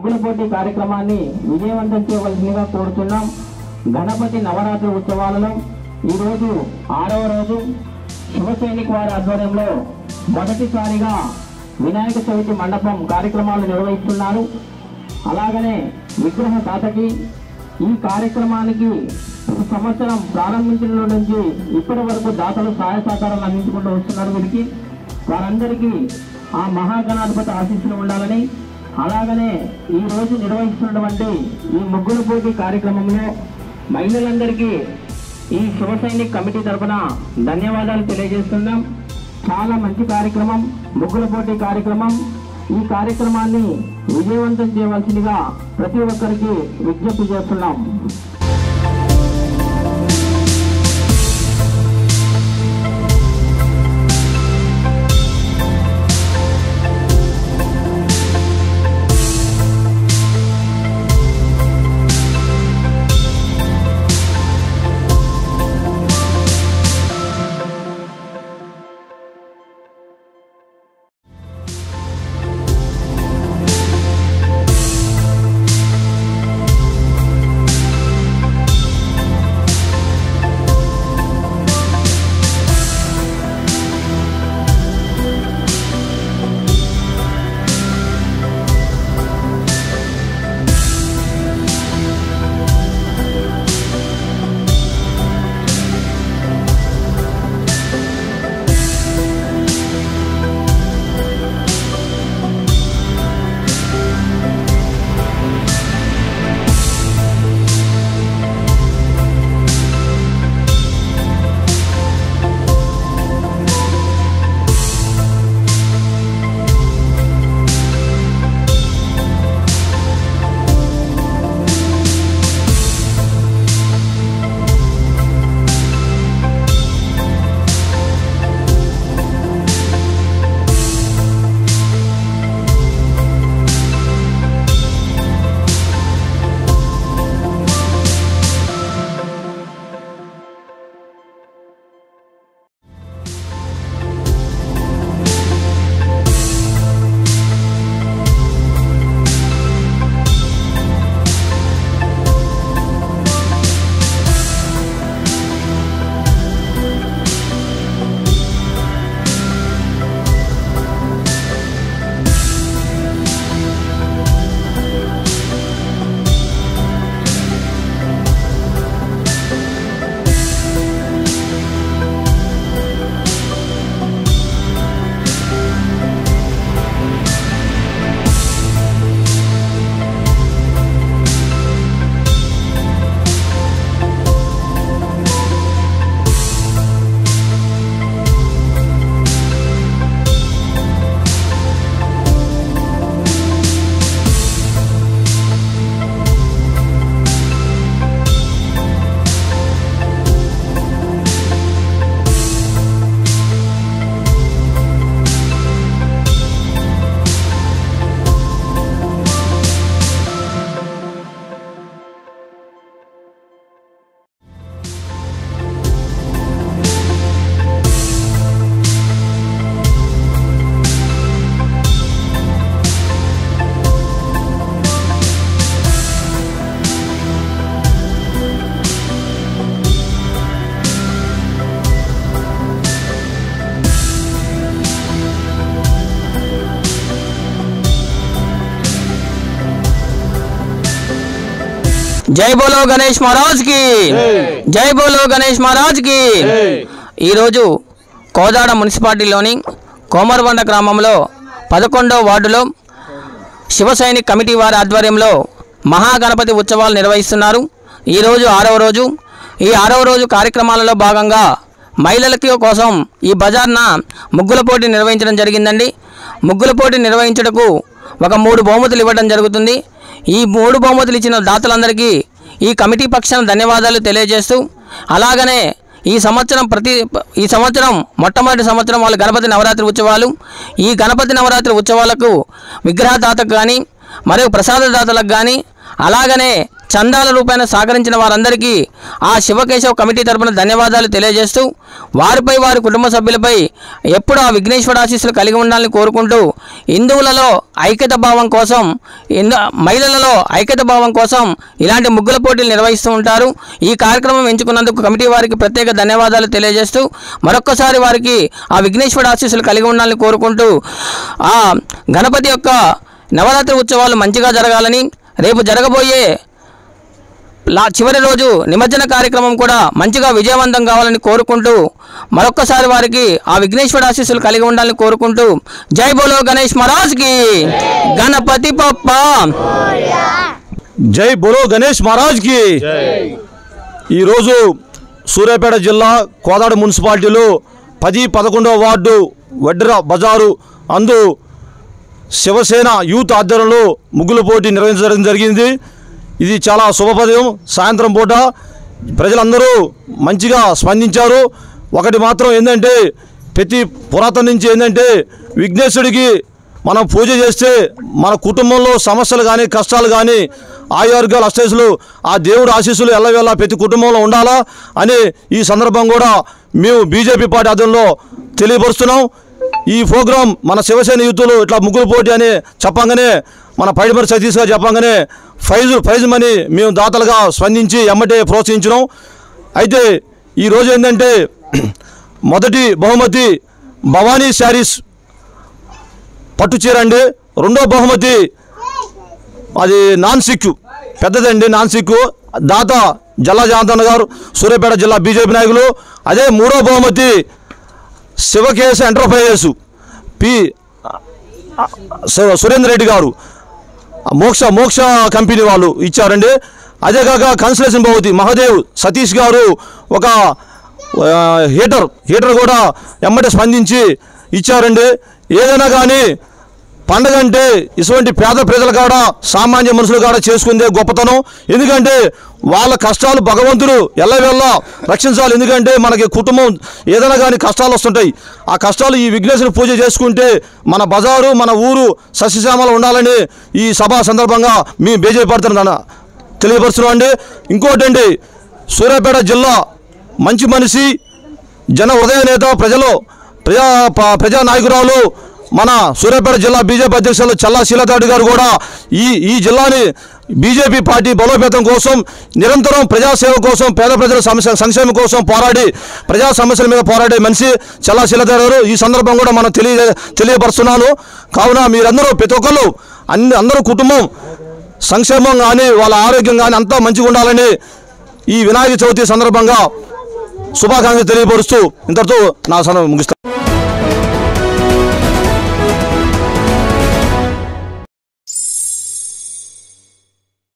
ముగ్గుల పోటీ కార్యక్రమాన్ని విజయవంతం చేయవలసిందిగా కోరుతున్నాం. గణపతి నవరాత్రి ఉత్సవాలలో ఈరోజు 6వ రోజు శివ సైనిక్ వారి ఆధ్వర్యంలో మొదటిసారిగా వినాయక చవితి మండపం కార్యక్రమాలు నిర్వహిస్తున్నారు. అలాగనే విగ్రహ దాతకి ఈ కార్యక్రమానికి సంవత్సరం ప్రారంభించిన నుంచి ఇప్పటి వరకు దాతలు సహాయ సహకారాలు అందించుకుంటూ వస్తున్నారు. వీరికి వారందరికీ ఆ మహాగణాధిపతి ఆశీస్సులు ఉండాలని, అలాగనే ఈ రోజు నిర్వహిస్తున్నటువంటి ఈ ముగ్గుల పోటీ కార్యక్రమంలో మహిళలందరికీ ఈ శివ సైనిక్ కమిటీ తరఫున ధన్యవాదాలు తెలియజేస్తున్నాం. చాలా మంచి కార్యక్రమం ముగ్గుల పోటీ కార్యక్రమం. ఈ కార్యక్రమాన్ని విజయవంతం చేయవలసిందిగా ప్రతి ఒక్కరికి విజ్ఞప్తి చేస్తున్నాం. जय बोलो गणेश महाराज की जय बोलो गणेश महाराज की ఈరోజు కోదాడ మున్సిపాలిటీలోని కోమరబండ గ్రామంలో 11వ వార్డులో శివ సైనిక్ కమిటీ వారి ఆధ్వర్యంలో మహాగణపతి ఉత్సవాలు నిర్వహిస్తున్నారు. ఈరోజు 6వ రోజు. ఈ 6వ రోజు కార్యక్రమాలలో భాగంగా మహిళలకి కోసం ఈ బజార్న ముగ్గుల పోటీ నిర్వహించడం జరిగిందండి. ముగ్గుల పోటీ నిర్వహించడకు ఒక 3 బహుమతులు ఇవ్వడం జరుగుతుంది. ఈ 3 బహుమతులు ఇచ్చిన దాతలందరికీ ఈ కమిటీ పక్షాన ధన్యవాదాలు తెలియజేస్తూ, అలాగనే ఈ సంవత్సరం మొట్టమొదటి సంవత్సరం వాళ్ళు గణపతి నవరాత్రి ఉత్సవాలు. ఈ గణపతి నవరాత్రి ఉత్సవాలకు విగ్రహదాతకు కానీ మరియు ప్రసాదదాతలకు కానీ అలాగనే చందాల రూపాయన సహకరించిన వారందరికీ ఆ శివకేశవ్ కమిటీ తరపున ధన్యవాదాలు తెలియజేస్తూ వారిపై వారి కుటుంబ సభ్యులపై ఎప్పుడు ఆ విఘ్నేశ్వర ఆశీస్సులు కలిగి ఉండాలని కోరుకుంటూ హిందువులలో ఐక్యత భావం కోసం మహిళలలో ఐక్యత భావం కోసం ఇలాంటి ముగ్గుల పోటీలు నిర్వహిస్తూ ఉంటారు. ఈ కార్యక్రమం ఎంచుకున్నందుకు కమిటీ వారికి ప్రత్యేక ధన్యవాదాలు తెలియజేస్తూ మరొక్కసారి వారికి ఆ విఘ్నేశ్వర ఆశీస్సులు కలిగి ఉండాలని కోరుకుంటూ ఆ గణపతి యొక్క నవరాత్రి ఉత్సవాలు మంచిగా జరగాలని, రేపు జరగబోయే చివరి రోజు నిమజ్జన కార్యక్రమం కూడా మంచిగా విజయవంతం కావాలని కోరుకుంటూ మరొక్కసారి వారికి ఆ విఘ్నేశ్వర ఆశీస్సులు కలిగి ఉండాలని కోరుకుంటూ జై బోలో గణేష్ మహారాజ్కి, గణపతి పప్ప జై బోలో గణేష్ మహారాజ్కి. ఈరోజు సూర్యాపేట జిల్లా కోదాడ మున్సిపాలిటీలో 10-11వ వార్డు వడ్డెర బజారు అందు శివసేన యూత్ ఆధ్వర్యంలో ముగ్గుల పోటీ నిర్వహించడం జరిగింది. ఇది చాలా శుభప్రదం. సాయంత్రం పూట ప్రజలందరూ మంచిగా స్పందించారు. ఒకటి మాత్రం ఏంటంటే ప్రతి పురాతన నుంచి ఏంటంటే విఘ్నేశ్వరుడికి మనం పూజ చేస్తే మన కుటుంబంలో సమస్యలు కానీ కష్టాలు కానీ ఆయుర్వేదాలు అష్టైసులు ఆ దేవుడు ఆశీస్సులు ఎల్లవేళ ప్రతి కుటుంబంలో ఉండాలా అని ఈ సందర్భం కూడా మేము బీజేపీ పార్టీ ఆధ్వర్యంలో తెలియపరుస్తున్నాం. ఈ ప్రోగ్రాం మన శివసేన యూత్లు ఇట్లా ముగ్గులు పోటీ అని చెప్పంగానే మన పైడిమరి సతీష్ గారు చెప్పంగానే ప్రైజ్ మనీ మేము దాతలుగా స్పందించి ఎమ్మటే ప్రోత్సహించినాం. అయితే ఈరోజు ఏంటంటే మొదటి బహుమతి భవానీ శారీస్ పట్టు చీర అండి. రెండో బహుమతి అది నాన్ సిక్కు పెద్దదండి, నాన్ సిక్కు దాత జల్లా జాంతన్న గారు సూర్యాపేట జిల్లా బీజేపీ నాయకులు. అదే మూడో బహుమతి శివకేశ ఎంటర్ప్రైజెస్ పి సురేందర్ రెడ్డి గారు మోక్ష కంపెనీ వాళ్ళు ఇచ్చారండి. అదే కాక కన్సలేషన్ బహుమతి మహాదేవ్ సతీష్ గారు ఒక హీటర్ కూడా ఎమ్మటే స్పందించి ఇచ్చారండి. ఏదైనా కానీ పండగ అంటే ఇటువంటి పేద ప్రజలు కాడ సామాన్య మనుషులు కాడ చేసుకుందే గొప్పతనం. ఎందుకంటే వాళ్ళ కష్టాలు భగవంతుడు ఎల్లవేళ రక్షించాలి. ఎందుకంటే మనకి కుటుంబం ఏదైనా కానీ కష్టాలు వస్తుంటాయి. ఆ కష్టాలు ఈ విఘ్నేశ్వర పూజ చేసుకుంటే మన బజారు మన ఊరు సస్యశ్యామలు ఉండాలని ఈ సభ సందర్భంగా మేము బీజేపీ పడుతున్నాను తెలియపరుస్తున్నాం అండి. ఇంకోటండి సూర్యాపేట జిల్లా మంచి మనిషి జన హృదయ నేత ప్రజా నాయకురాలు మన సూర్యాపేట జిల్లా బీజేపీ అధ్యక్షులు చల్లా శీలతారెడ్డి గారు కూడా ఈ జిల్లాని బీజేపీ పార్టీ బలోపేతం కోసం నిరంతరం ప్రజాసేవ కోసం పేద ప్రజల సంక్షేమం కోసం పోరాడి ప్రజా సమస్యల మీద పోరాడే మనిషి చల్లా శీలతారెడ్డి గారు. ఈ సందర్భం కూడా మనం తెలియపరుస్తున్నాను. కావున మీరందరూ ప్రతి ఒక్కళ్ళు అందరూ కుటుంబం సంక్షేమం కానీ వాళ్ళ ఆరోగ్యం కానీ అంతా మంచిగా ఉండాలని ఈ వినాయక చవితి సందర్భంగా శుభాకాంక్షలు తెలియపరుస్తూ ఇంతటితో నా సమయం ముగిస్తాను.